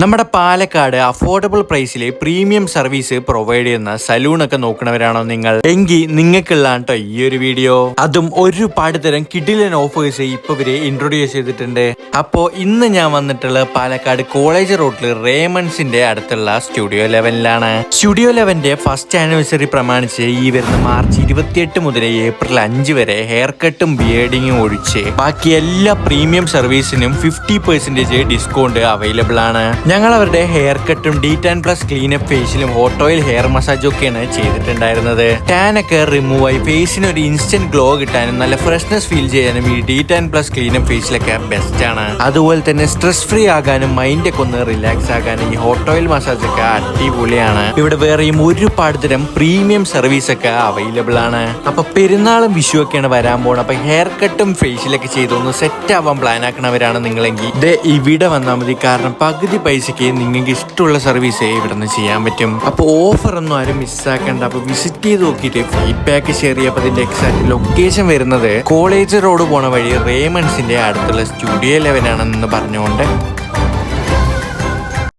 നമ്മുടെ പാലക്കാട് അഫോർഡബിൾ പ്രൈസിൽ premium service provide ചെയ്യുന്ന സലൂണൊക്കെ നോക്കണവരാണോ നിങ്ങൾ? എങ്കിൽ നിങ്ങൾക്കുള്ളതാണ് കേട്ടോ ഈ ഒരു വീഡിയോ. അതും ഒരുപാട് തരം കിഡിലൻ ഓഫേഴ്സ് ഇപ്പൊ ഇവര് ഇൻട്രൊഡ്യൂസ് ചെയ്തിട്ടുണ്ട്. അപ്പോ ഇന്ന് ഞാൻ വന്നിട്ടുള്ളത് പാലക്കാട് കോളേജ് റോഡിൽ റേമൺസിന്റെ അടുത്തുള്ള സ്റ്റുഡിയോ ലെവനിലാണ്. സ്റ്റുഡിയോ ലെവന്റെ ഫസ്റ്റ് ആനിവേഴ്സറി പ്രമാണിച്ച് ഈ വരുന്ന മാർച്ച് 28 മുതൽ ഏപ്രിൽ 5 വരെ ഹെയർ കട്ടും ബിയേഡിങ്ങും ഒഴിച്ച് ബാക്കി എല്ലാ പ്രീമിയം സർവീസിനും 50% ഡിസ്കൗണ്ട് അവൈലബിൾ ആണ്. ഞങ്ങൾ അവരുടെ ഹെയർ കട്ടും D10+ ക്ലീനപ്പ് ഫേഷ്യലും ഹോട്ട് ഓയിൽ ഹെയർ മസാജും ഒക്കെയാണ് ചെയ്തിട്ടുണ്ടായിരുന്നത്. ടാൻ ഒക്കെ റിമൂവ് ആയി ഫേസിന് ഒരു ഇൻസ്റ്റന്റ് ഗ്ലോ കിട്ടാനും നല്ല ഫ്രഷ്നെസ് ഫീൽ ചെയ്യാനും ഈ D10+ ക്ലീനപ്പ് ഫേഷ്യലൊക്കെ ബെസ്റ്റ് ആണ്. അതുപോലെ തന്നെ സ്ട്രെസ് ഫ്രീ ആകാനും മൈൻഡ് ഒക്കെ ഒന്ന് റിലാക്സ് ആകാനും ഈ ഹോട്ട് ഓയിൽ മസാജ് ഒക്കെ അടിപൊളിയാണ്. ഇവിടെ വേറെയും ഒരുപാട് തരം പ്രീമിയം സർവീസ് ഒക്കെ അവൈലബിൾ ആണ്. അപ്പൊ പെരുന്നാളും വിഷു ഒക്കെയാണ് വരാൻ പോകുന്നത്. അപ്പൊ ഹെയർ കട്ടും ഫേഷ്യലൊക്കെ ചെയ്തൊന്ന് സെറ്റ് ആവാൻ പ്ലാൻ ആക്കണവരാണ് നിങ്ങളെങ്കിൽ ഇവിടെ വന്നാൽ മതി. കാരണം പകുതി പൈസക്ക് നിങ്ങൾക്ക് ഇഷ്ടമുള്ള സർവീസ് ഇവിടെ നിന്ന് ചെയ്യാൻ പറ്റും. അപ്പോൾ ഓഫർ ഒന്നും ആരും മിസ്സാക്കണ്ട. അപ്പോൾ വിസിറ്റ് ചെയ്ത് നോക്കിയിട്ട് ഫീഡ്ബാക്ക് ഷെയർ ചെയ്യുക. അപ്പോൾ ഇതിന്റെ എക്സാക്ട് ലൊക്കേഷൻ വരുന്നത് കോളേജ് റോഡ് പോണ വഴി റേമൺസിന്റെ അടുത്തുള്ള സ്റ്റുഡിയോ ലെവനാണെന്ന് പറഞ്ഞുകൊണ്ട്